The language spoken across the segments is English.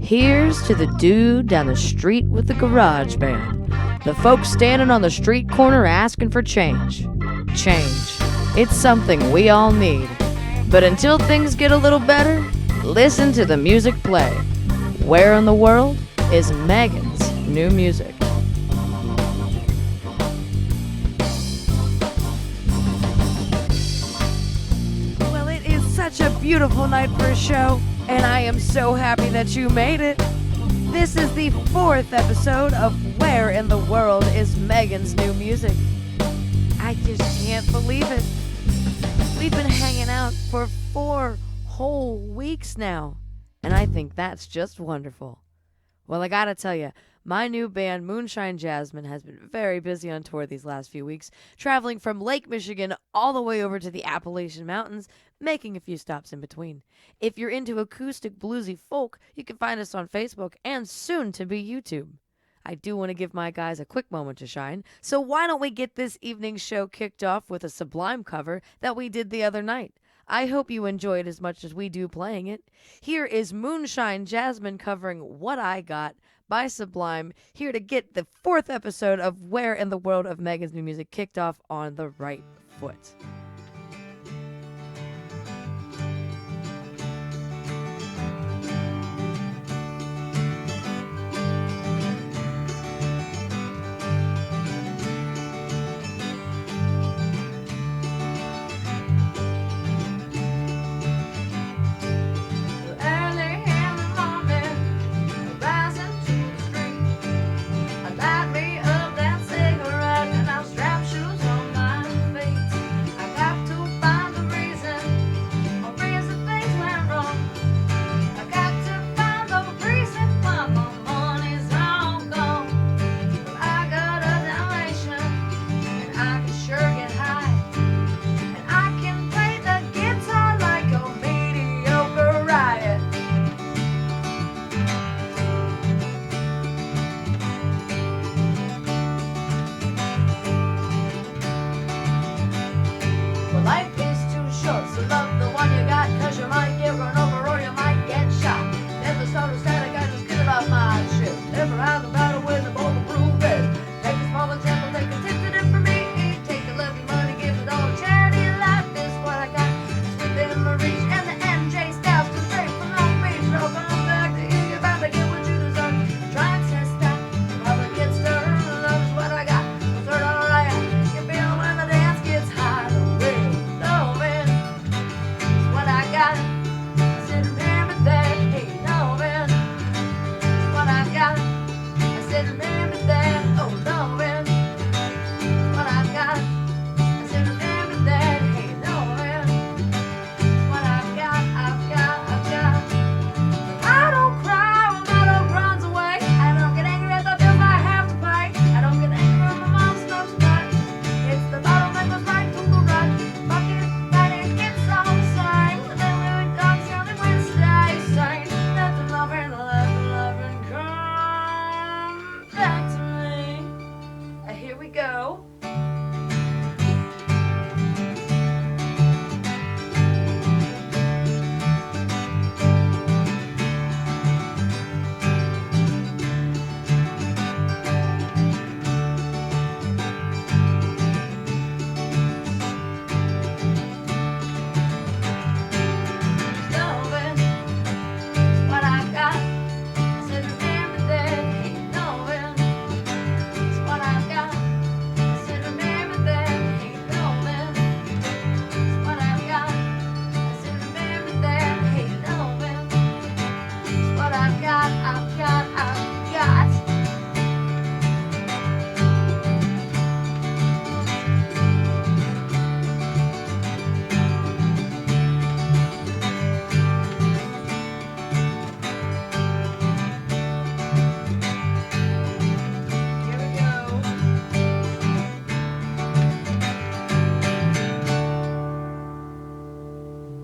Here's to the dude down the street with the garage band. The folks standing on the street corner asking for change. Change. It's something we all need. But until things get a little better, listen to the music play. Where in the world is Megan's new music? Well, it is such a beautiful night for a show, and I am so happy that you made it. This is the 4th episode of Where in the World is Megan's New Music. I just can't believe it. We've been hanging out for 4 whole weeks now, and I think that's just wonderful. Well, I gotta tell you, my new band, Moonshine Jasmine, has been very busy on tour these last few weeks, traveling from Lake Michigan all the way over to the Appalachian Mountains, making a few stops in between. If you're into acoustic bluesy folk, you can find us on Facebook and soon to be YouTube. I do want to give my guys a quick moment to shine, so why don't we get this evening's show kicked off with a Sublime cover that we did the other night. I hope you enjoy it as much as we do playing it. Here is Moonshine Jasmine covering What I Got by Sublime, here to get the 4th episode of Where in the World of Megan's New Music kicked off on the right foot.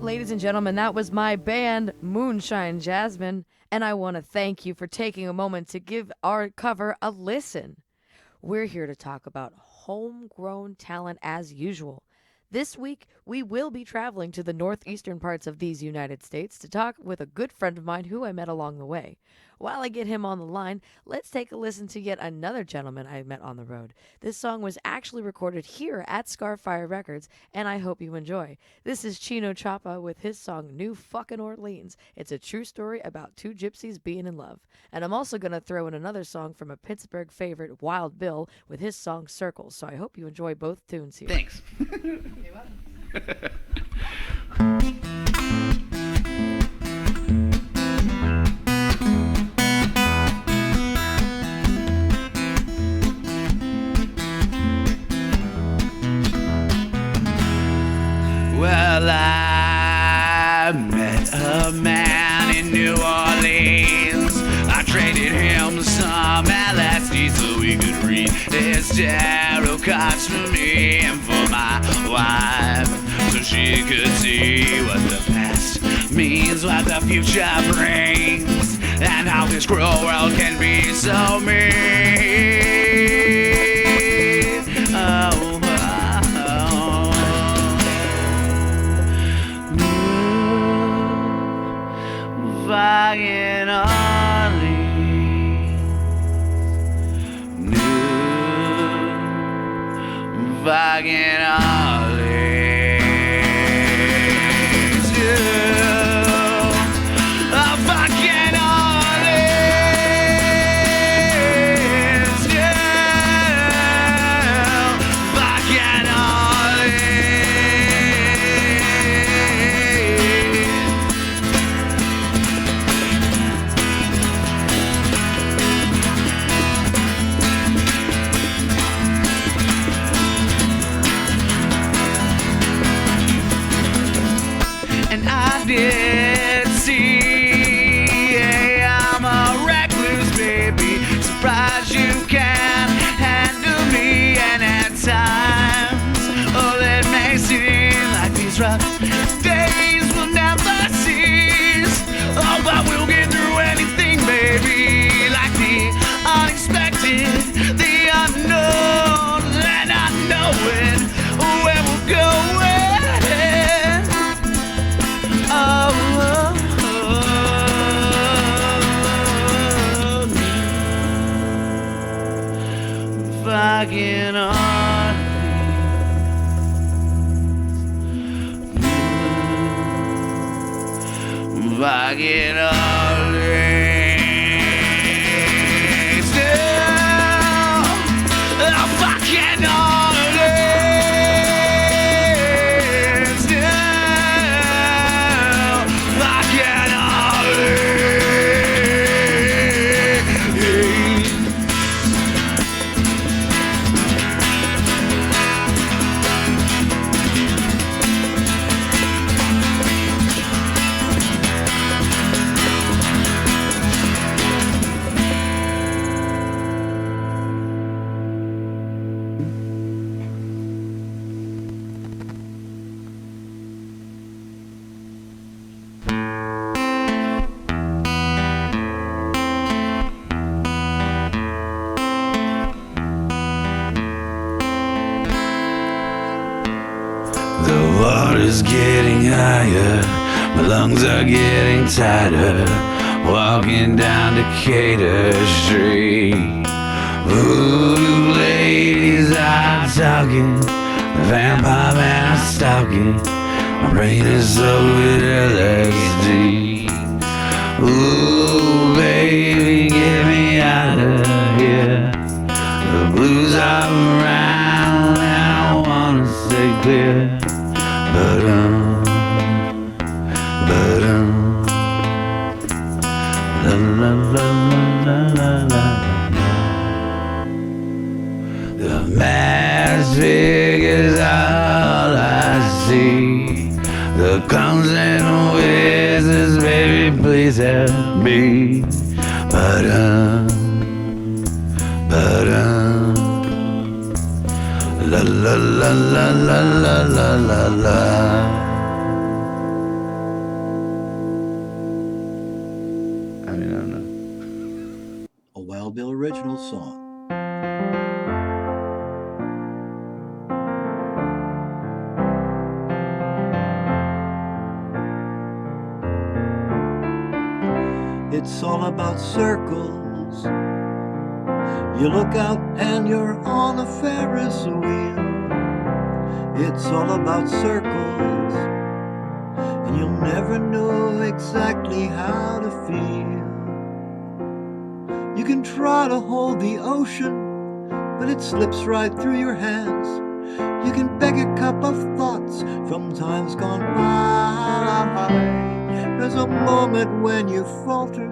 Ladies and gentlemen, that was my band, Moonshine Jasmine, and I want to thank you for taking a moment to give our cover a listen. We're here to talk about homegrown talent as usual. This week, we will be traveling to the northeastern parts of these United States to talk with a good friend of mine who I met along the way. While I get him on the line, let's take a listen to yet another gentleman I met on the road. This song was actually recorded here at Scarfire Records, and I hope you enjoy. This is Chino Chapa with his song New Fucking Orleans. It's a true story about two gypsies being in love. And I'm also going to throw in another song from a Pittsburgh favorite, Wild Bill, with his song Circles. So I hope you enjoy both tunes here. Thanks. Well, I met a man in New Orleans. I traded him some LSD so he could read his tarot cards for me and for my wife, so she could see what the past means, what the future brings, and how this cruel world can be so mean. Fucking Orleans, New fucking Orleans, New fucking Orleans, New fucking did see. I'm a recluse, baby. Surprised you can handle me, and at times, oh, it may seem like these rough days will never cease. Oh, but we'll get through anything, baby. Like the unexpected, the unknown, and not knowing where we'll go. Fucking Orleans, fucking Orleans, still, fucking Orleans, still, fucking Orleans. The water's getting higher, my lungs are getting tighter, walking down Decatur Street. Ooh, ladies are talking, the vampire man are stalking, my brain is soaked with LSD. Ooh, baby, get me out of here, the blues are around and I wanna stay clear. La la la la la la. The mass figure's all I see. The clowns and whizzes, baby, please help me. La la la la la la la la la. I mean, I don't know. A Wild Bill original song. It's all about circles. You look out and you're on a Ferris wheel. It's all about circles, and you'll never know exactly how to feel. You can try to hold the ocean, but it slips right through your hands. You can beg a cup of thoughts from times gone by. There's a moment when you falter,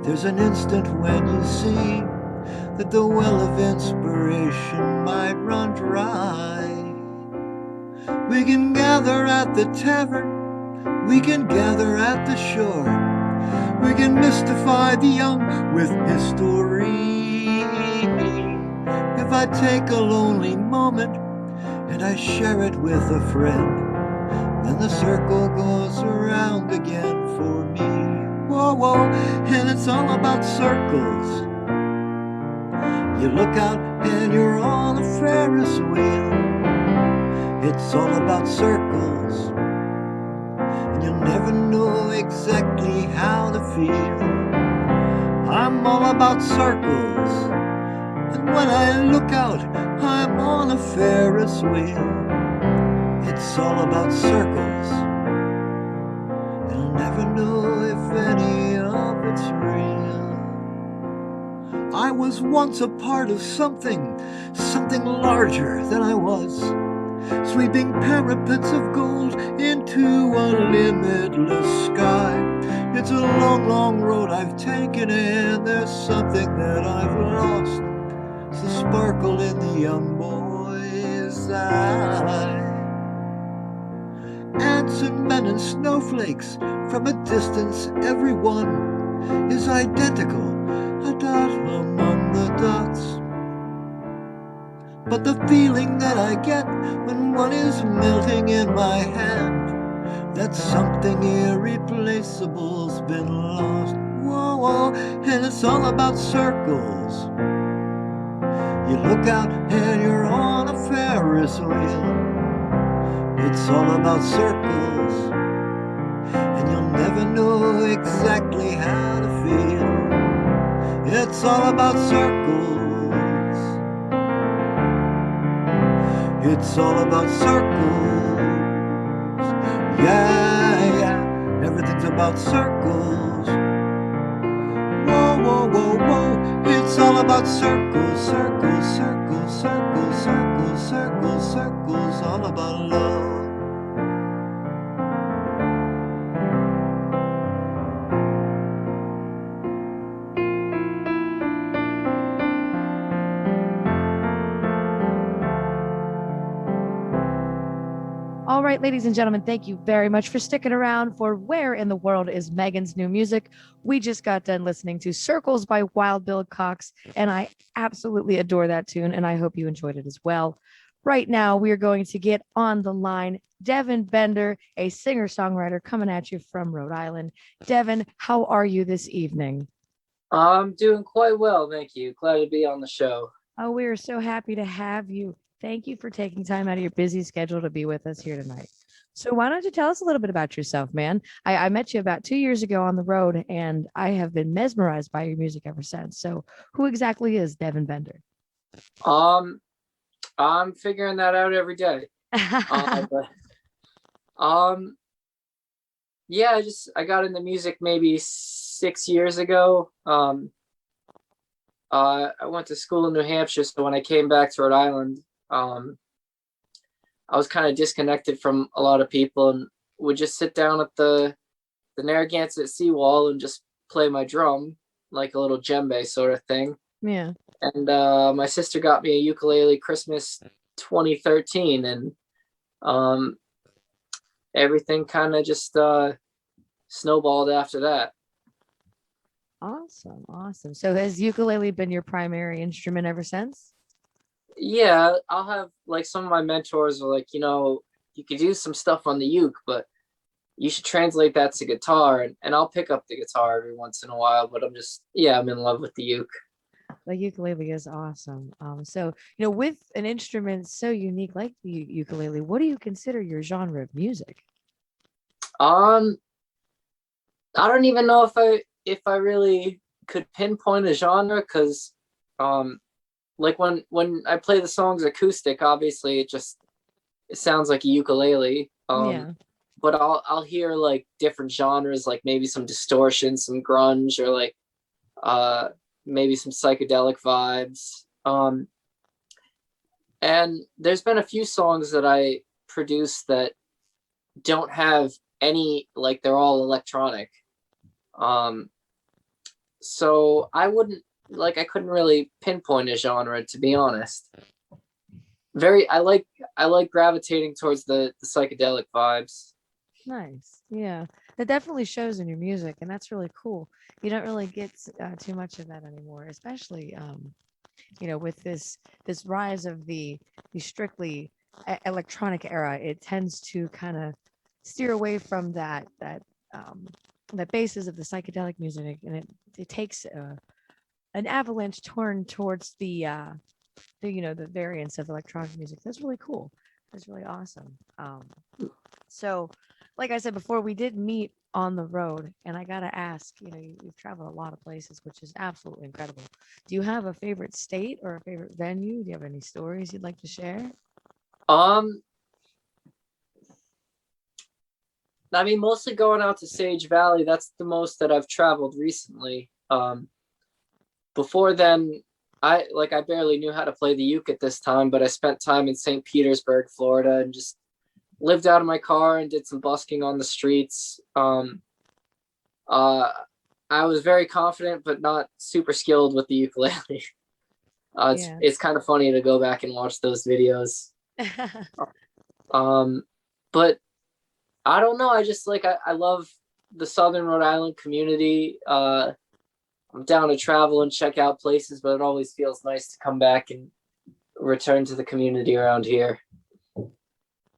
there's an instant when you see that the well of inspiration might run dry. We can gather at the tavern, we can gather at the shore, we can mystify the young with history. If I take a lonely moment and I share it with a friend, then the circle goes around again for me. Whoa, whoa, and it's all about circles. You look out and you're on a Ferris wheel. It's all about circles, and you'll never know exactly how to feel. I'm all about circles, and when I look out, I'm on a Ferris wheel. It's all about circles, and you'll never know if any of it's real. I was once a part of something larger than I was, sweeping parapets of gold into a limitless sky. It's a long, long road I've taken, and there's something that I've lost. It's the sparkle in the young boy's eye. Ants and men and snowflakes, from a distance everyone is identical, a dot among the dots. But the feeling that I get when one is melting in my hand, that something irreplaceable's been lost. Whoa, whoa, and it's all about circles. You look out and you're on a Ferris wheel. It's all about circles, and you'll never know exactly how to feel. It's all about circles. It's all about circles. Yeah, yeah, everything's about circles. Whoa, whoa, whoa, whoa. It's all about circles, circles, circles, circles, circles, circles, circles, all about love. All right, ladies and gentlemen, thank you very much for sticking around for Where in the World is Megan's New Music. We just got done listening to Circles by Wild Bill Cox, and I absolutely adore that tune, and I hope you enjoyed it as well. Right now, we are going to get on the line Devin Bender, a singer-songwriter coming at you from Rhode Island. Devin, how are you this evening? I'm doing quite well, thank you. Glad to be on the show. Oh, we are so happy to have you. Thank you for taking time out of your busy schedule to be with us here tonight. So why don't you tell us a little bit about yourself, man? I met you about 2 years ago on the road, and I have been mesmerized by your music ever since. So who exactly is Devin Bender? I'm figuring that out every day. Yeah, I got into music maybe 6 years ago. I went to school in New Hampshire, so when I came back to Rhode Island, I was kind of disconnected from a lot of people and would just sit down at the Narragansett seawall and just play my drum, like a little djembe sort of thing. Yeah. And my sister got me a ukulele Christmas 2013, and everything kind of just snowballed after that. Awesome. So has ukulele been your primary instrument ever since? Yeah, I'll have like some of my mentors are like, you could do some stuff on the uke, but you should translate that to guitar, and I'll pick up the guitar every once in a while, but I'm in love with the uke. The ukulele is awesome. So, with an instrument so unique like the ukulele, what do you consider your genre of music? I don't even know if if I really could pinpoint a genre, because like when I play the songs acoustic, obviously it sounds like a ukulele. Yeah. But I'll hear like different genres, like maybe some distortion, some grunge, or like maybe some psychedelic vibes. And there's been a few songs that I produced that don't have any, like they're all electronic. So I couldn't really pinpoint a genre, to be honest. I like gravitating towards the psychedelic vibes. Nice. Yeah. That definitely shows in your music, and that's really cool. You don't really get too much of that anymore, especially with this rise of the strictly electronic era. It tends to kind of steer away from that basis of the psychedelic music, and it takes an avalanche turn towards the variants of electronic music. That's really cool. That's really awesome. So like I said before, we did meet on the road, and I gotta ask, you've traveled a lot of places, which is absolutely incredible. Do you have a favorite state or a favorite venue? Do you have any stories you'd like to share? I mean, mostly going out to Sage Valley. That's the most that I've traveled recently. Before then, I barely knew how to play the uke at this time, but I spent time in St. Petersburg, Florida, and just lived out of my car and did some busking on the streets. I was very confident, but not super skilled with the ukulele. It's kind of funny to go back and watch those videos. But I don't know. I just I love the Southern Rhode Island community. I'm down to travel and check out places, but it always feels nice to come back and return to the community around here.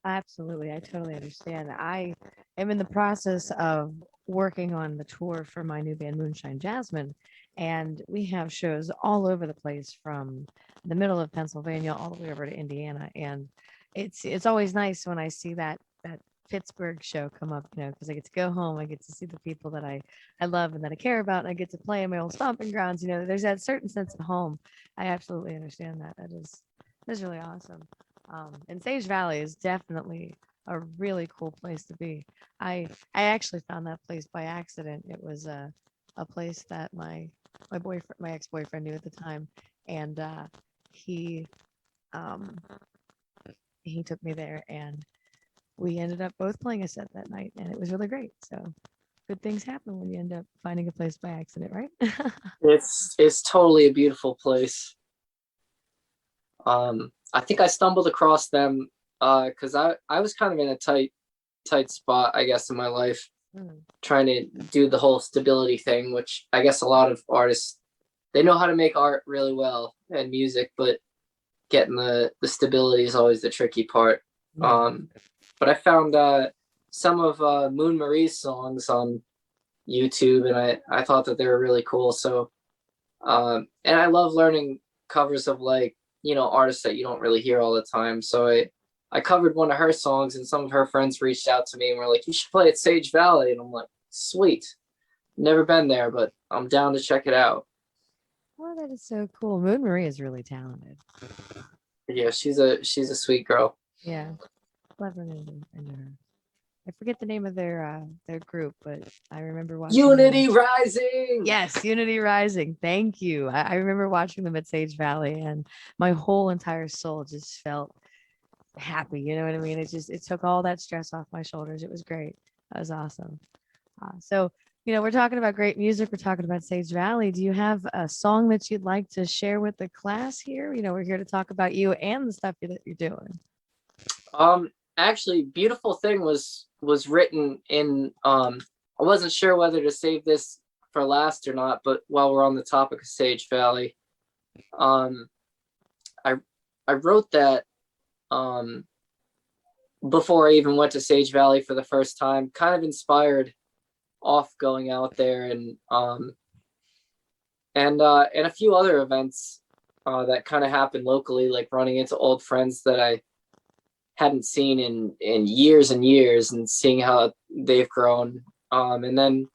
Absolutely. I totally understand. I am in the process of working on the tour for my new band, Moonshine Jasmine. And we have shows all over the place, from the middle of Pennsylvania all the way over to Indiana. And it's always nice when I see that Pittsburgh show come up, because I get to go home. I get to see the people that I love and that I care about. And I get to play in my old stomping grounds. There's that certain sense of home. I absolutely understand that. That's really awesome. And Sage Valley is definitely a really cool place to be. I actually found that place by accident. It was a place that my ex-boyfriend knew at the time, and he took me there, and we ended up both playing a set that night, and it was really great. So good things happen when you end up finding a place by accident, right? It's totally a beautiful place. I think I stumbled across them because I was kind of in a tight spot, I guess, in my life, trying to do the whole stability thing, which I guess a lot of artists, they know how to make art really well and music, but getting the stability is always the tricky part. But I found some of Moon Marie's songs on YouTube, and I thought that they were really cool. So, and I love learning covers of artists that you don't really hear all the time. So I covered one of her songs, and some of her friends reached out to me and were like, "You should play at Sage Valley." And I'm like, "Sweet. Never been there, but I'm down to check it out." Oh, that is so cool. Moon Marie is really talented. Yeah, she's a sweet girl. Yeah. Love her. I forget the name of their group, but I remember watching Unity Rising. Yes, Unity Rising. Thank you. I remember watching them at Sage Valley, and my whole entire soul just felt happy. You know what I mean? It took all that stress off my shoulders. It was great. That was awesome. So we're talking about great music. We're talking about Sage Valley. Do you have a song that you'd like to share with the class here? We're here to talk about you and the stuff that you're doing. Actually, Beautiful Thing was written in I wasn't sure whether to save this for last or not, but while we're on the topic of Sage Valley, I wrote that before I even went to Sage Valley for the first time, kind of inspired off going out there, and a few other events that kind of happened locally, like running into old friends that I hadn't seen in years and years, and seeing how they've grown. And then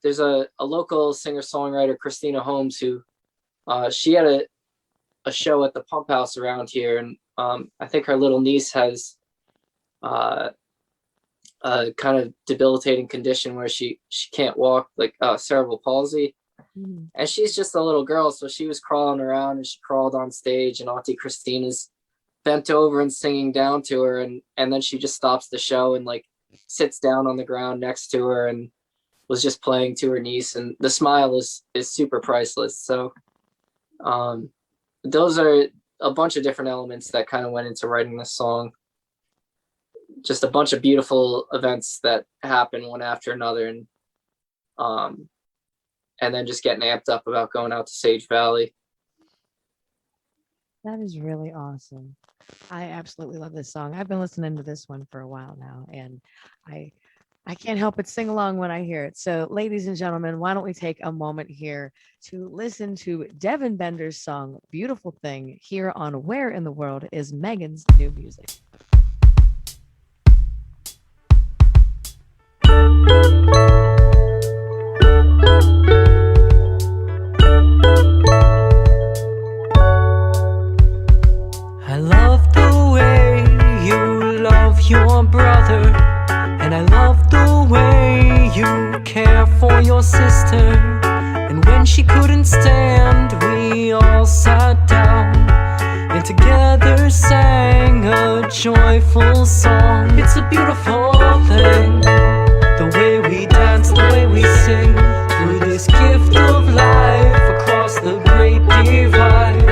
there's a local singer-songwriter, Christina Holmes, who she had a show at the Pump House around here, and I think her little niece has a kind of debilitating condition where she can't walk, like cerebral palsy. And she's just a little girl, so she was crawling around, and she crawled on stage, and Auntie Christina's bent over and singing down to her, and then she just stops the show and like sits down on the ground next to her and was just playing to her niece, and the smile is super priceless. So those are a bunch of different elements that kind of went into writing this song. Just a bunch of beautiful events that happen one after another, and then just getting amped up about going out to Sage Valley. That is really awesome. I absolutely love this song. I've been listening to this one for a while now, and I can't help but sing along when I hear it. So, ladies and gentlemen, why don't we take a moment here to listen to Devin Bender's song, Beautiful Thing, here on Where in the World is Megan's New Music. I love the way you love your brother, and I love the way you care for your sister. And when she couldn't stand, we all sat down and together sang a joyful song. It's a beautiful thing, the way we dance, the way we sing, through this gift of life across the great divide.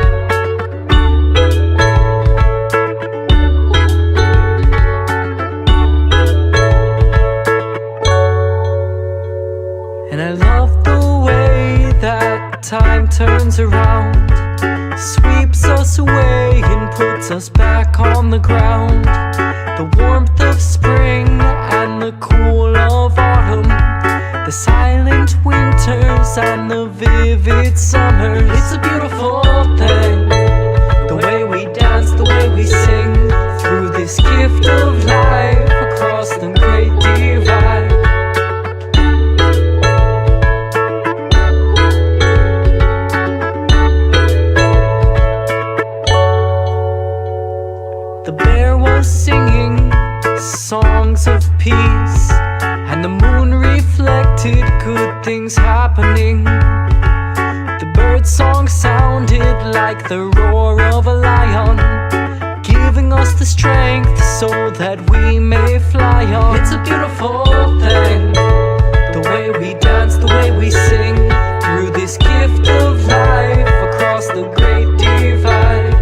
And I love the way that time turns around, sweeps us away and puts us back on the ground. The warmth of spring and the cool of autumn, the silent winters and the vivid summers. It's a beautiful thing, the way we dance, the way we sing, through this gift of life across the great divide. The bear was singing songs of peace, and the moon reflected good things happening. The bird song sounded like the roar of a lion, giving us the strength so that we may fly on. It's a beautiful thing, the way we dance, the way we sing, through this gift of life across the great divide.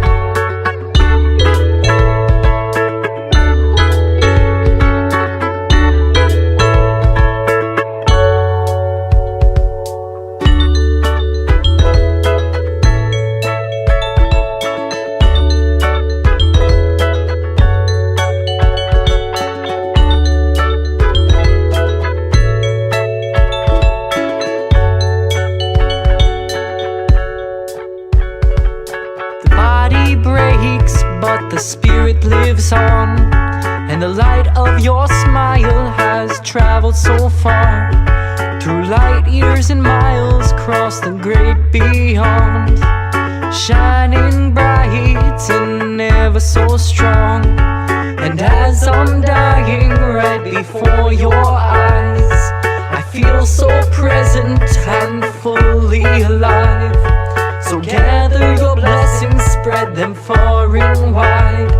The spirit lives on, and the light of your smile has traveled so far, through light years and miles, across the great beyond, shining bright and ever so strong. And as I'm dying right before your eyes, I feel so present and fully alive. So gather your blessings, spread them far and wide,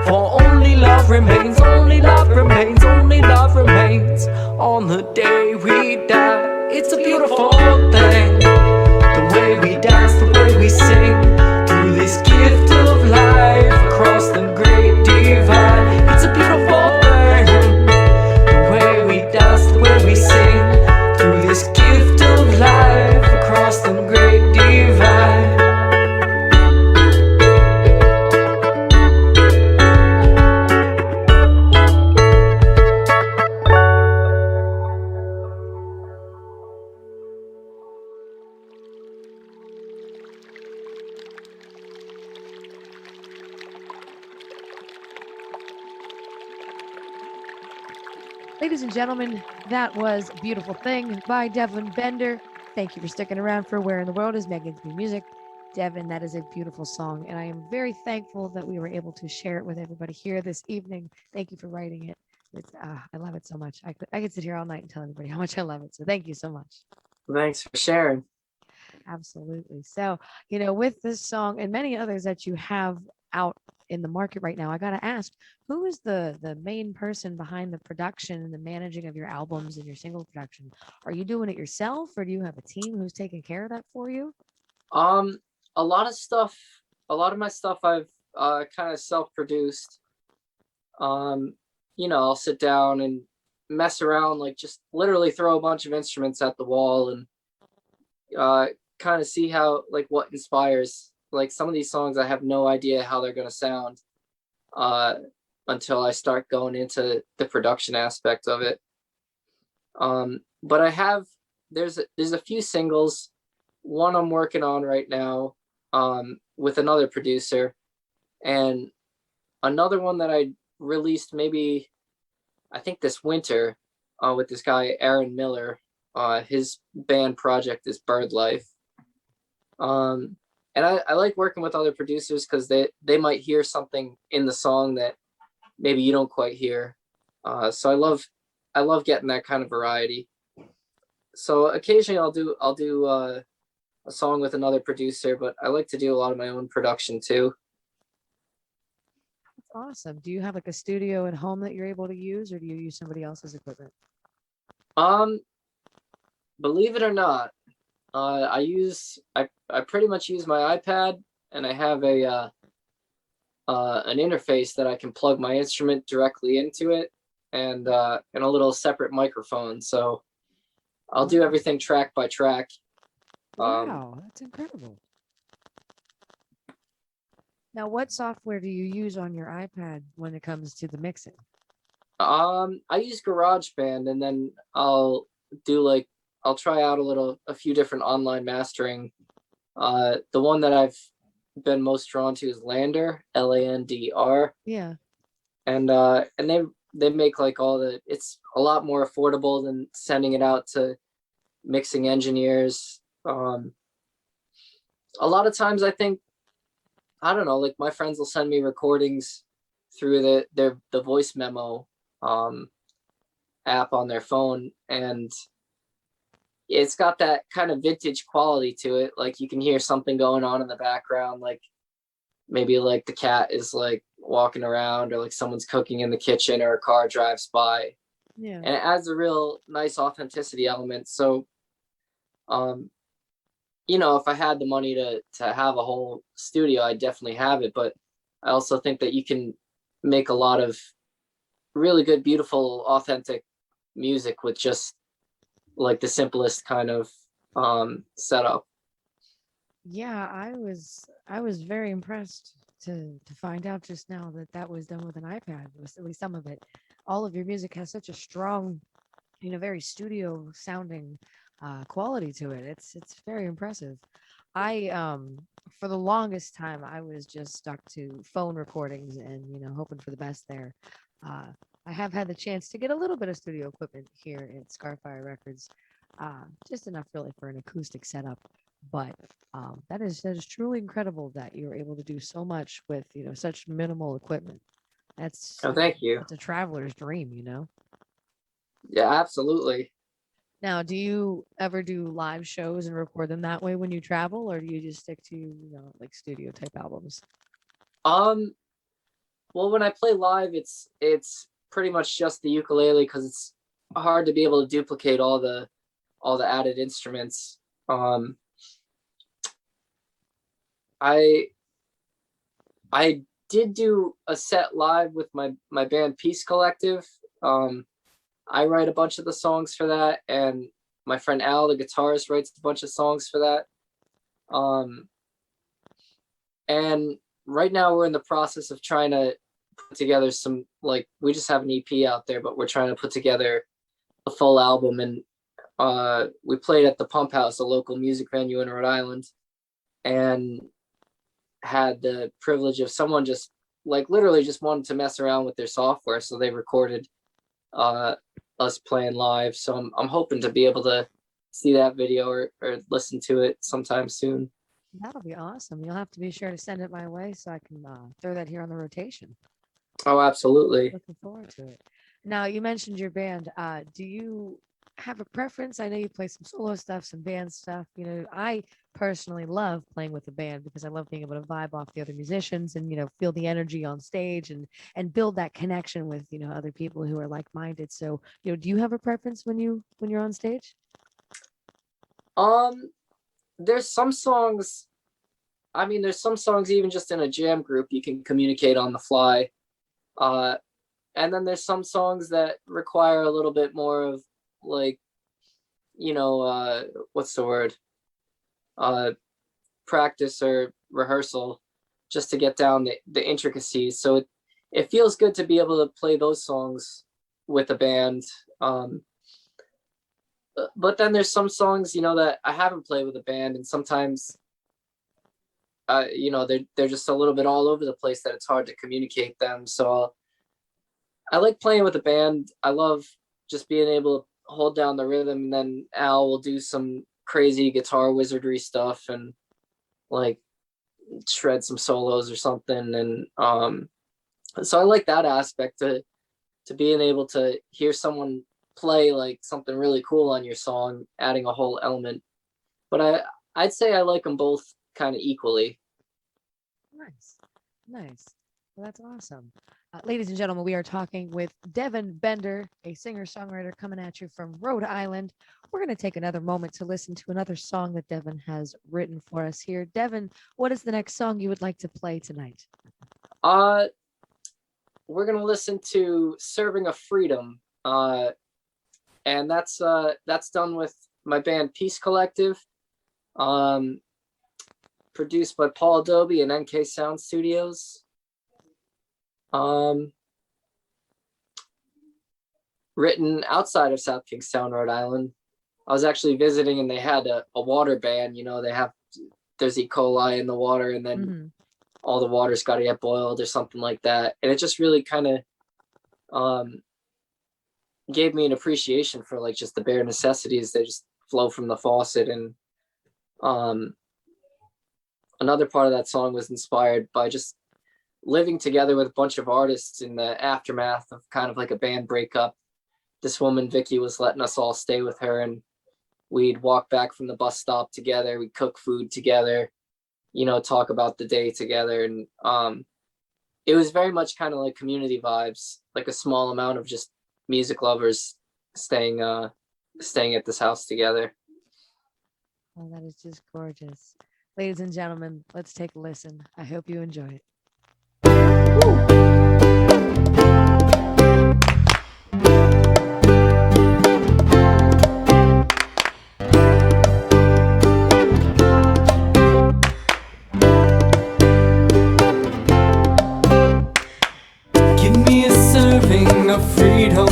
for only love remains, only love remains, only love remains on the day we die. It's a beautiful thing, the way we dance, the way we sing, through this gift of life across the great Ladies and gentlemen, that was Beautiful Thing by Devin Bender. Thank you for sticking around for Where in the World is Megan's New Music. Devin, that is a beautiful song, and I am very thankful that we were able to share it with everybody here this evening. Thank you for writing it. I love it so much. I could sit here all night and tell everybody how much I love it. So thank you so much. Thanks for sharing. Absolutely. So, with this song and many others that you have out in the market right now, I got to ask, who is the main person behind the production and the managing of your albums and your single production? Are you doing it yourself, or do you have a team who's taking care of that for you? A lot of my stuff I've kind of self-produced. I'll sit down and mess around, like just literally throw a bunch of instruments at the wall and kind of see how, like, what inspires. Like, some of these songs I have no idea how they're going to sound until I start going into the production aspect of it. But there's a few singles. One I'm working on right now with another producer, and another one that I released maybe, I think, this winter with this guy Aaron Miller. His band project is Bird Life. And I like working with other producers because they might hear something in the song that maybe you don't quite hear. So I love getting that kind of variety. So occasionally I'll do a song with another producer, but I like to do a lot of my own production too. That's awesome. Do you have like a studio at home that you're able to use, or do you use somebody else's equipment? Believe it or not, I pretty much use my iPad, and I have an interface that I can plug my instrument directly into it, and a little separate microphone. So I'll do everything track by track. Wow, that's incredible. Now, what software do you use on your iPad when it comes to the mixing? I use GarageBand, and then I'll try out a few different online mastering. The one that I've been most drawn to is Lander, Landr. Yeah. And they make like it's a lot more affordable than sending it out to mixing engineers. A lot of times I think, I don't know, like my friends will send me recordings through the voice memo app on their phone, and it's got that kind of vintage quality to it. Like, you can hear something going on in the background, like maybe like the cat is like walking around, or like someone's cooking in the kitchen, or a car drives by. Yeah. And it adds a real nice authenticity element. So if I had the money to have a whole studio, I'd definitely have it. But I also think that you can make a lot of really good, beautiful, authentic music with just like the simplest kind of setup. Yeah, I was very impressed to find out just now that was done with an iPad. At least some of it. All of your music has such a strong, very studio sounding quality to it. It's very impressive. I for the longest time I was just stuck to phone recordings and hoping for the best there. I have had the chance to get a little bit of studio equipment here at Scarfire Records, just enough really for an acoustic setup. But that is truly incredible that you're able to do so much with such minimal equipment. That's Thank you. It's a traveler's dream, Yeah, absolutely. Now, do you ever do live shows and record them that way when you travel, or do you just stick to like studio type albums? Well, when I play live, it's pretty much just the ukulele, because it's hard to be able to duplicate all the added instruments. I did do a set live with my band Peace Collective. I write a bunch of the songs for that, and my friend Al, the guitarist, writes a bunch of songs for that. And right now we're in the process of trying to put together some, like, we just have an EP out there, but we're trying to put together a full album. And we played at the Pump House, a local music venue in Rhode Island, and had the privilege of someone just like literally just wanted to mess around with their software. So they recorded us playing live. So I'm hoping to be able to see that video or listen to it sometime soon. That'll be awesome. You'll have to be sure to send it my way so I can throw that here on the rotation. Oh, absolutely. Looking forward to it. Now, you mentioned your band. Do you have a preference? I know you play some solo stuff, some band stuff. You know, I personally love playing with a band because I love being able to vibe off the other musicians and, you know, feel the energy on stage and build that connection with, you know, other people who are like-minded. So, you know, do you have a preference when you're on stage? There's some songs, I mean, there's some songs even just in a jam group you can communicate on the fly. And then there's some songs that require a little bit more of like, you know, what's the word? Practice or rehearsal just to get down the intricacies. So it feels good to be able to play those songs with a band. But then there's some songs, you know, that I haven't played with a band, and sometimes, you know, they're just a little bit all over the place that it's hard to communicate them. So I like playing with a band. I love just being able to hold down the rhythm, and then Al will do some crazy guitar wizardry stuff and like shred some solos or something. And so I like that aspect to being able to hear someone play like something really cool on your song, adding a whole element. But I'd say I like them both kind of equally. Nice. Well, that's awesome. Ladies and gentlemen, we are talking with Devin Bender, a singer-songwriter coming at you from Rhode Island. We're going to take another moment to listen to another song that Devin has written for us here. Devin, what is the next song you would like to play tonight? We're going to listen to Serving a Freedom. And that's done with my band Peace Collective, produced by Paul Adobe and NK Sound Studios. Written outside of South Kingstown, Rhode Island. I was actually visiting, and they had a water ban. You know, there's E. coli in the water, and then all the water's got to get boiled or something like that. And it just really kind of gave me an appreciation for like just the bare necessities that just flow from the faucet. And another part of that song was inspired by just living together with a bunch of artists in the aftermath of kind of like a band breakup. This woman, Vicky, was letting us all stay with her, and we'd walk back from the bus stop together. We'd cook food together, you know, talk about the day together. And it was very much kind of like community vibes, like a small amount of just music lovers staying at this house together. Oh, that is just gorgeous. Ladies and gentlemen, let's take a listen. I hope you enjoy it. Give me a serving of freedom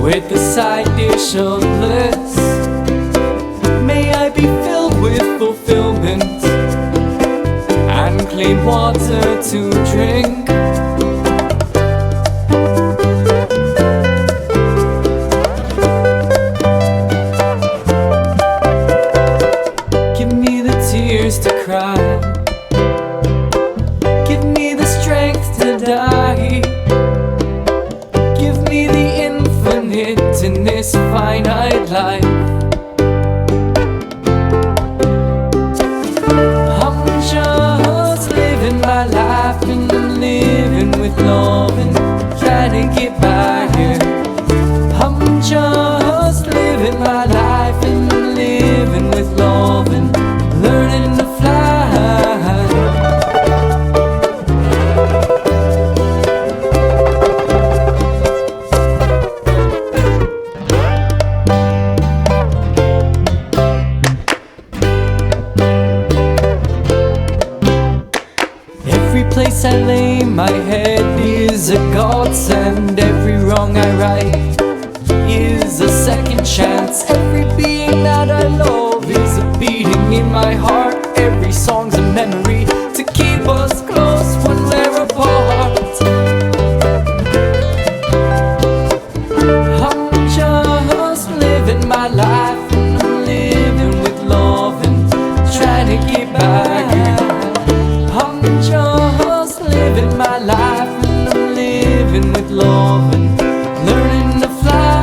with a side dish of bliss. May I be filled with fulfillment and clean water to drink. Give me the tears to cry. Give me the strength to die. Give me the infinite in this finite life. I'm just living my life and I'm living with love and trying to get by here. I'm just living my life and I'm living with love and learning to fly. Every place I lay my head is a godsend. Every wrong I right is a second chance. Every being that I love is a beating in my heart. Every song's a memory to keep us close when we're apart. love and learning to fly.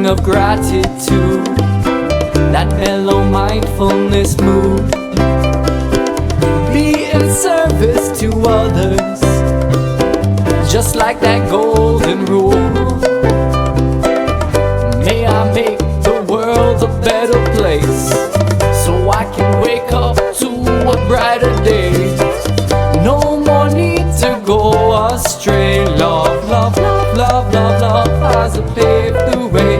Of gratitude, that mellow mindfulness mood, be in service to others, just like that golden rule. May I make the world a better place, so I can wake up to a brighter day. No more need to go astray. Love, love, love, love, love, love has a paved the way.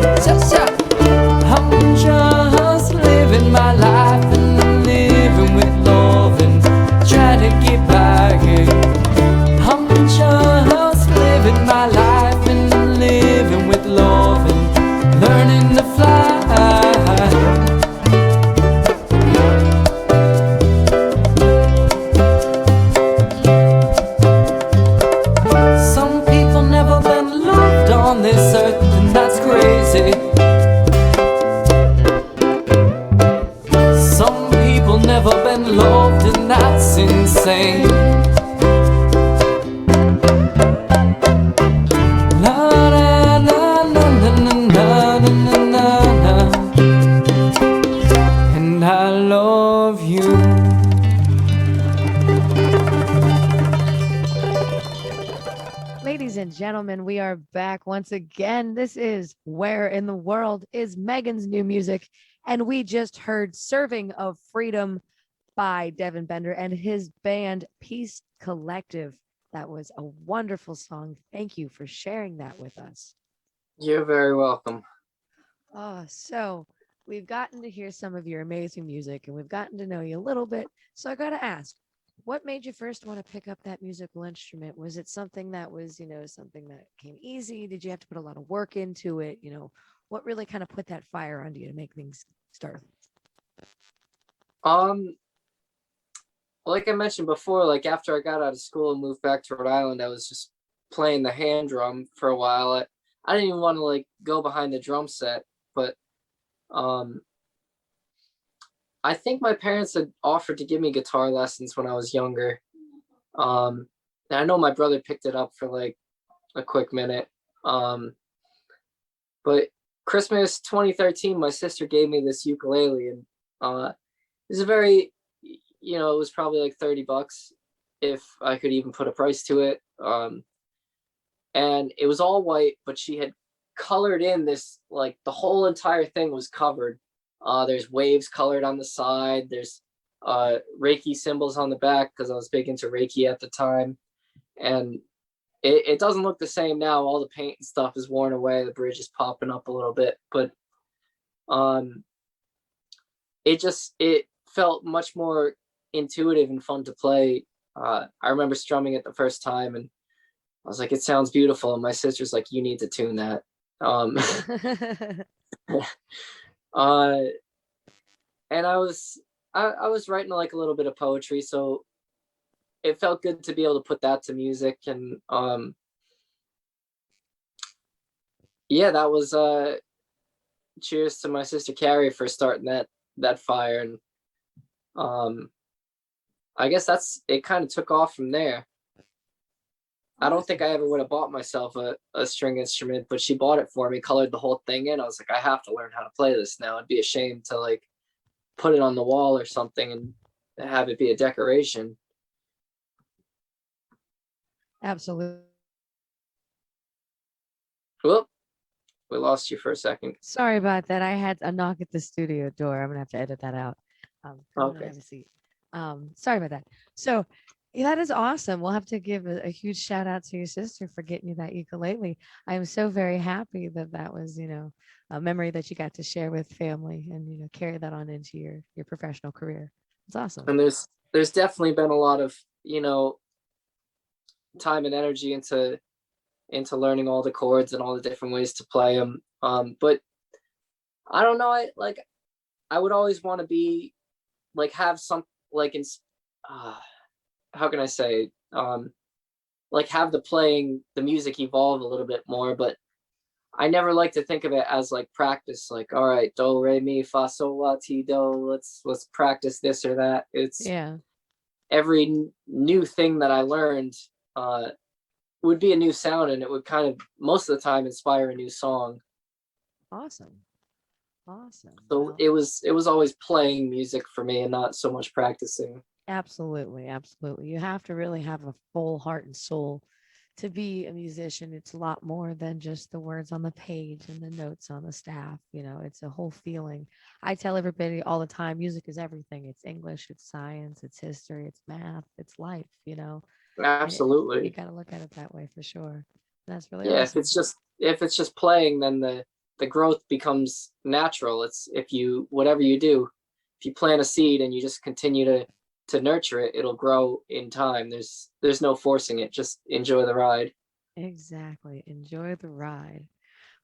I'm just living my life and living with love and trying to get back. I'm just living my life and living with love and learning to fly. Some people never been loved on this earth, and that's crazy. Some people never been loved, and that's insane. La la la la la la la la la. And I love you. Ladies and gentlemen, we are back once again. This is Where in the World is Megan's New Music, and we just heard Serving of Freedom by Devin Bender and his band Peace Collective. That was a wonderful song. Thank you for sharing that with us. You're very welcome. So we've gotten to hear some of your amazing music, and we've gotten to know you a little bit. So I got to ask, what made you first want to pick up that musical instrument? Was it something that was, something that came easy? Did you have to put a lot of work into it? What really kind of put that fire under you to make things start? Like I mentioned before, like after I got out of school and moved back to Rhode Island, I was just playing the hand drum for a while. I didn't even want to like go behind the drum set, but I think my parents had offered to give me guitar lessons when I was younger. And I know my brother picked it up for like a quick minute. But Christmas 2013, my sister gave me this ukulele, and it was a very, it was probably like $30 if I could even put a price to it. And it was all white, but she had colored in this, like the whole entire thing was covered. There's waves colored on the side. There's Reiki symbols on the back because I was big into Reiki at the time. And it doesn't look the same now. All the paint and stuff is worn away. The bridge is popping up a little bit. But it felt much more intuitive and fun to play. I remember strumming it the first time, and I was like, it sounds beautiful. And my sister's like, you need to tune that. And I was writing like a little bit of poetry, so it felt good to be able to put that to music. And that was cheers to my sister Carrie for starting that fire. And I guess it kind of took off from there. I don't think I ever would have bought myself a string instrument, but she bought it for me, colored the whole thing in. I was like, I have to learn how to play this now. It'd be a shame to like put it on the wall or something and have it be a decoration. Absolutely. Whoop, we lost you for a second. Sorry about that. I had a knock at the studio door. I'm gonna have to edit that out. Okay. Have a seat. Sorry about that. So yeah, that is awesome. We'll have to give a huge shout out to your sister for getting you that ukulele. I am so very happy that that was, a memory that you got to share with family and, carry that on into your professional career. It's awesome. And there's definitely been a lot of, you know, time and energy into learning all the chords and all the different ways to play them. But I don't know. I would always want to be like have some like in how can I say like have the music evolve a little bit more, but I never like to think of it as like practice, like, all right, do re mi fa sol la ti do, let's practice this or that. It's Yeah. every new thing that I learned would be a new sound, and it would kind of most of the time inspire a new song. Awesome. Awesome. So Well, it was always playing music for me and not so much practicing. absolutely. Absolutely. You have to really have a full heart and soul to be a musician. It's a lot more than just the words on the page and the notes on the staff. It's a whole feeling. I tell everybody all the time, music is everything. It's English, it's science, it's history, it's math, it's life, and you Absolutely. got to look at it that way for sure. That's really Yeah, awesome. if it's just playing, then the growth becomes natural. It's if you whatever you do, if you plant a seed and you just continue to nurture it, it'll grow in time. There's no forcing it. Just enjoy the ride. Exactly. Enjoy the ride.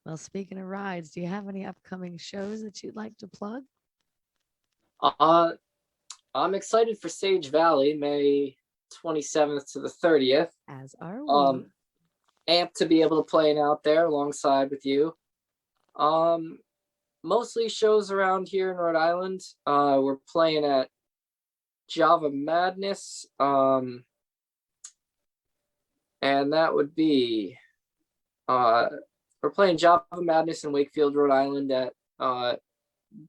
Well, speaking of rides, do you have any upcoming shows that you'd like to plug? Uh, I'm excited for Sage Valley, May 27th to the 30th. As are we. Um, amped to be able to play out there alongside with you. Um, Mostly shows around here in Rhode Island. We're playing at Java Madness. And that would be we're playing Java Madness in Wakefield, Rhode Island at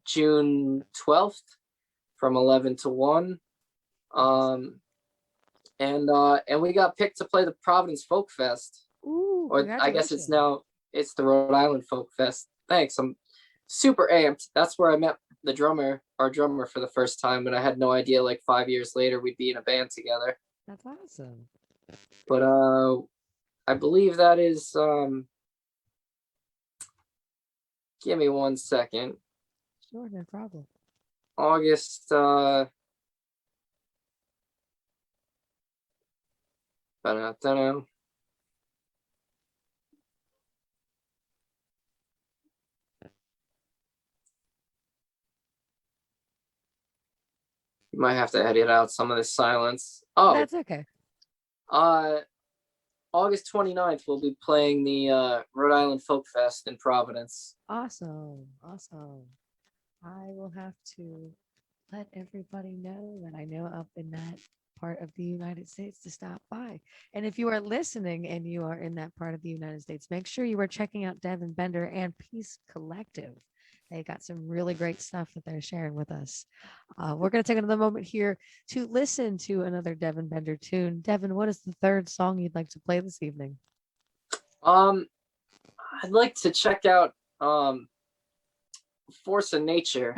June 12th from 11 to 1. And we got picked to play the Providence Folk Fest, Ooh, or I guess congratulations. it's the Rhode Island Folk Fest. Thanks. I'm super amped. That's where I met our drummer for the first time, and I had no idea like 5 years later we'd be in a band together. That's awesome. But I believe that is give me 1 second. Sure, no problem. August I don't know. You might have to edit out some of this silence. Oh, That's okay. August 29th, we'll be playing the Rhode Island Folk Fest in Providence. Awesome. Awesome. I will have to let everybody know that I know up in that part of the United States to stop by. And if you are listening and you are in that part of the United States, make sure you are checking out Devin Bender and Peace Collective. They got some really great stuff that they're sharing with us. We're going to take another moment here to listen to another Devin Bender tune. Devin, what is the third song you'd like to play this evening? I'd like to check out Force of Nature.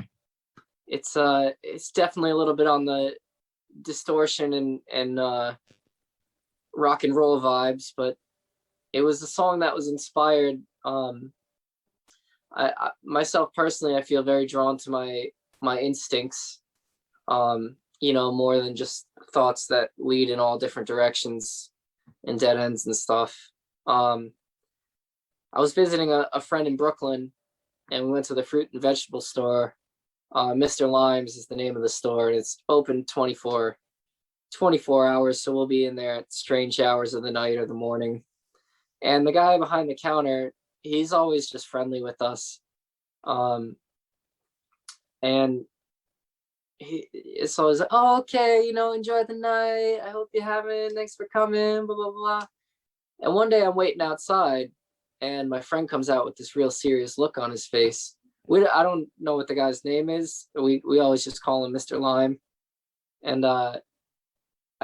It's definitely a little bit on the distortion and rock and roll vibes, but it was a song that was inspired. I myself personally, I feel very drawn to my instincts, more than just thoughts that lead in all different directions and dead ends and stuff. I was visiting a friend in Brooklyn, and we went to the fruit and vegetable store. Mr. Limes is the name of the store, and it's open 24 hours. So we'll be in there at strange hours of the night or the morning. And the guy behind the counter, he's always just friendly with us. And it's always like, oh, okay, enjoy the night. I hope you're having, thanks for coming, blah, blah, blah. And one day I'm waiting outside, and my friend comes out with this real serious look on his face. I don't know what the guy's name is. We always just call him Mr. Lime. And I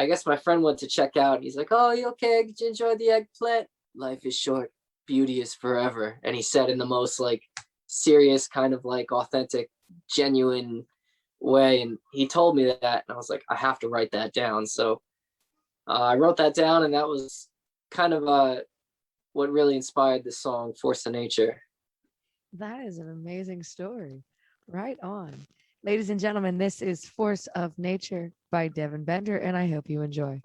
guess my friend went to check out. He's like, oh, you okay? Did you enjoy the eggplant? Life is short, beauty is forever. And he said in the most like serious, kind of like authentic, genuine, way. And he told me that, and I was like, I have to write that down. So I wrote that down, and that was kind of what really inspired the song Force of Nature. That is an amazing story. Right on. Ladies and gentlemen, this is Force of Nature by Devin Bender, and I hope you enjoy.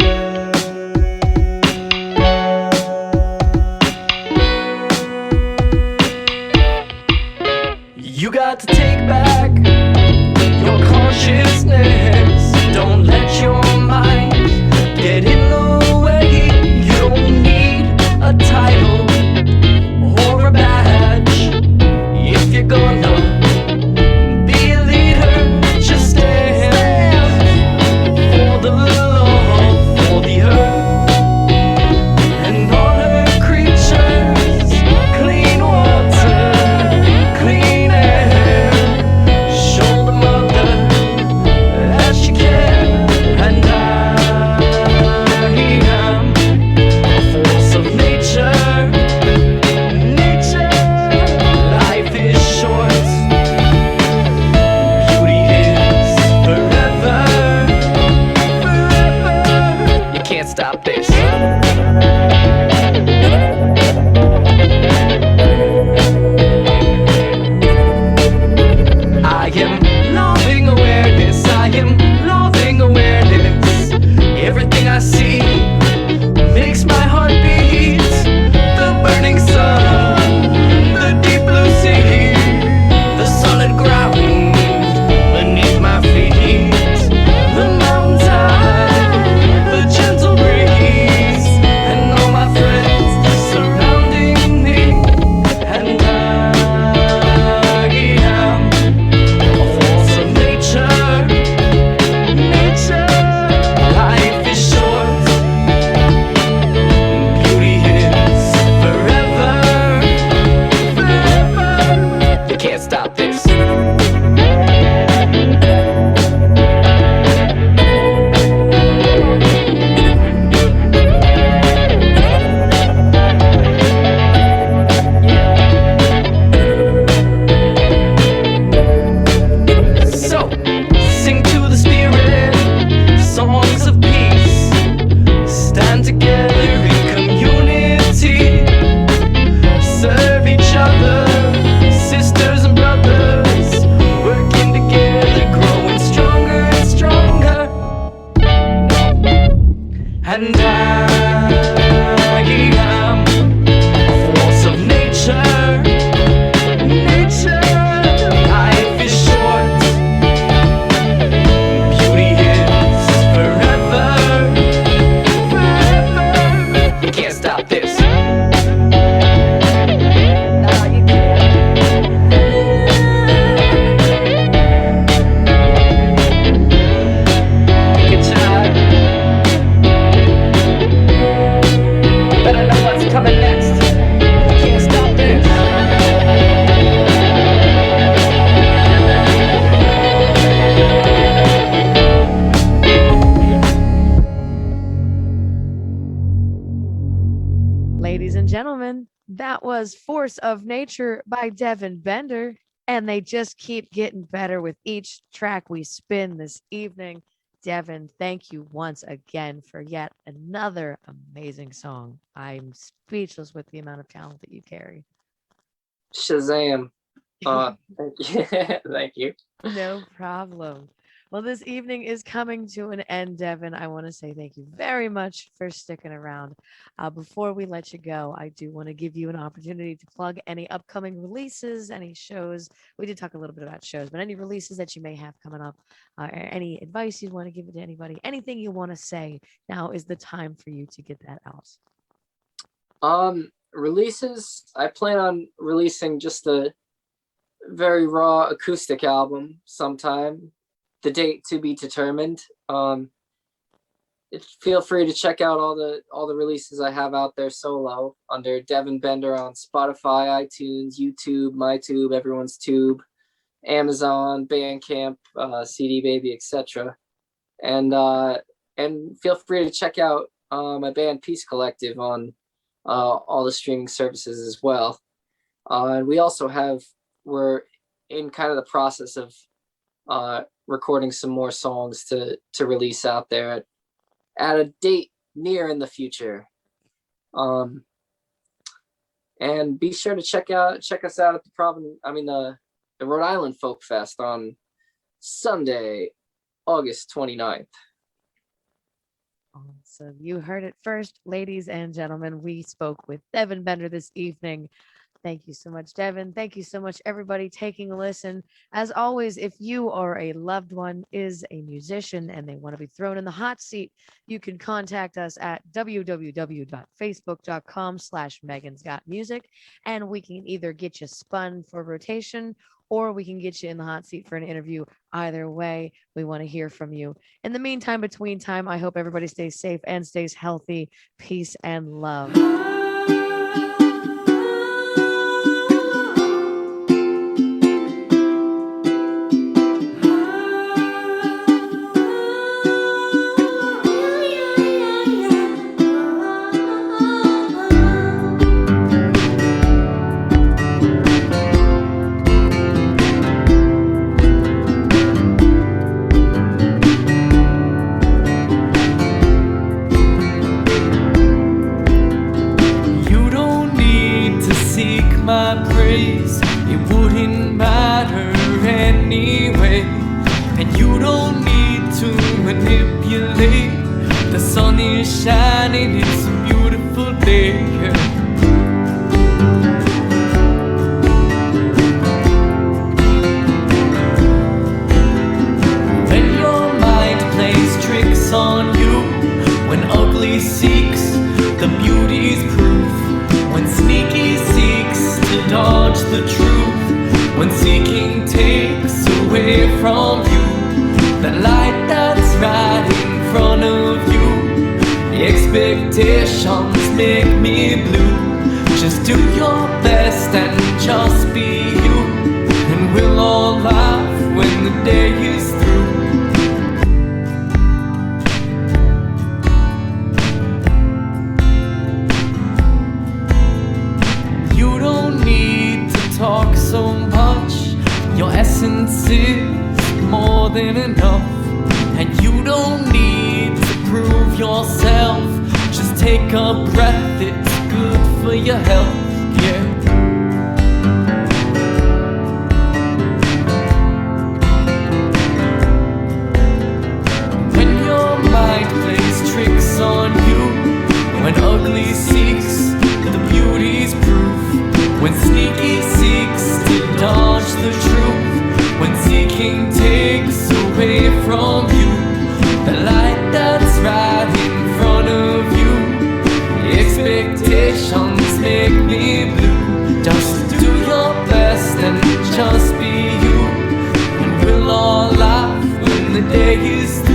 You got to take back your consciousness. Don't let your mind get in the way. You don't need a title or a badge if you're gonna be a leader. Just stand for the love for the earth and honor creatures, clean water, clean air. Show the mother that you care, and I am a force of nature. Nature, life is short, beauty is forever, forever. You can't stop this. I am loving awareness. I am loving awareness. Everything I see makes my heart beat. The burning sun, the deep blue sea, the solid ground beneath my feet, the mountain tide, the gentle breeze, and all my friends surrounding me. And I am a force of nature. Nature, life is short, beauty is forever, forever. You can't stop this. So, sing to the spirit, songs of peace. Stand together in community. Serve each other, sisters and brothers. Working together, growing stronger and stronger. And I am a force of nature. Nature, life is short, beauty is forever, forever. You can't stop this. Now you can. Good job. Better know what's coming next. You can't stop this. Ladies and gentlemen, that was Force of Nature by Devin Bender, and they just keep getting better with each track we spin this evening. Devin, thank you once again for yet another amazing song. I'm speechless with the amount of talent that you carry. Shazam. Thank you. Thank you. No problem. Well, this evening is coming to an end, Devin. I want to say thank you very much for sticking around. Before we let you go, I do want to give you an opportunity to plug any upcoming releases, any shows. We did talk a little bit about shows, but any releases that you may have coming up, any advice you'd want to give it to anybody, anything you want to say, now is the time for you to get that out. Releases, I plan on releasing just a very raw acoustic album sometime. The date to be determined. Feel free to check out all the releases I have out there solo under Devin Bender on Spotify, iTunes, YouTube, MyTube, everyone's tube, Amazon, Bandcamp, CD Baby, etc. And feel free to check out my band Peace Collective on all the streaming services as well. And we also we're in kind of the process of recording some more songs to release out there at a date near in the future. And be sure to check us out at the Rhode Island Folk Fest on Sunday, August 29th. Awesome. You heard it first, ladies and gentlemen. We spoke with Devin Bender this evening. Thank you so much, Devin. Thank you so much, everybody, taking a listen. As always, if you or a loved one is a musician and they want to be thrown in the hot seat, you can contact us at www.facebook.com/MegansGotMusic, and we can either get you spun for rotation or we can get you in the hot seat for an interview. Either way, we want to hear from you. In the meantime, between time, I hope everybody stays safe and stays healthy. Peace and love. Shining, it's a beautiful day. When your mind plays tricks on you, when ugly seeks the beauty's proof, when sneaky seeks to dodge the truth, when seeking takes away from you the light that's right in front of you. Expectations make me blue. Just do your best and just be you, and we'll all laugh when the day is through. You don't need to talk so much. Your essence is more than enough, and you don't need to prove yourself. Just take a breath, it's good for your health, yeah. When your mind plays tricks on you, when ugly seeks the beauty's proof, when sneaky seeks to dodge the truth, when seeking takes away from you the light that's right in front of you. Expectations make me blue. Just do your best and just be you, and we'll all laugh when the day is through.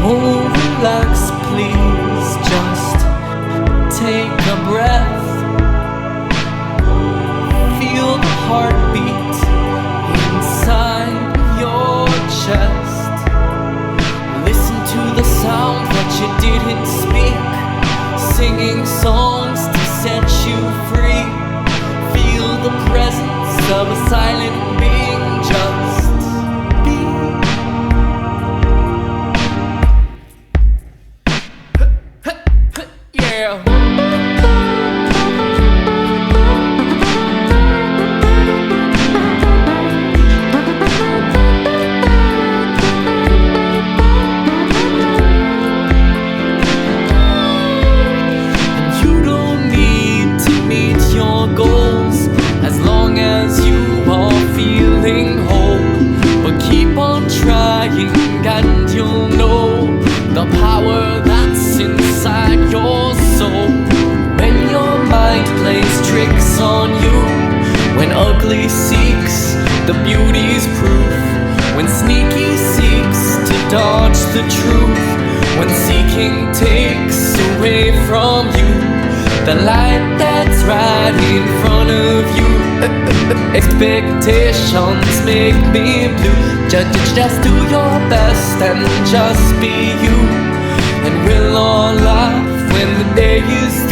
Oh, relax, please, just take a breath. Feel the heartbeat inside your chest. Listen to the sound that you didn't speak, singing songs to set you free. Feel the presence of a silent being, just be. Yeah. And you'll know the power that's inside your soul. When your mind plays tricks on you, when ugly seeks the beauty's proof, when sneaky seeks to dodge the truth, when seeking takes away from you the light that's right in front of you. Expectations make me blue. Just do your best and just be you, and we'll all laugh when the day is through.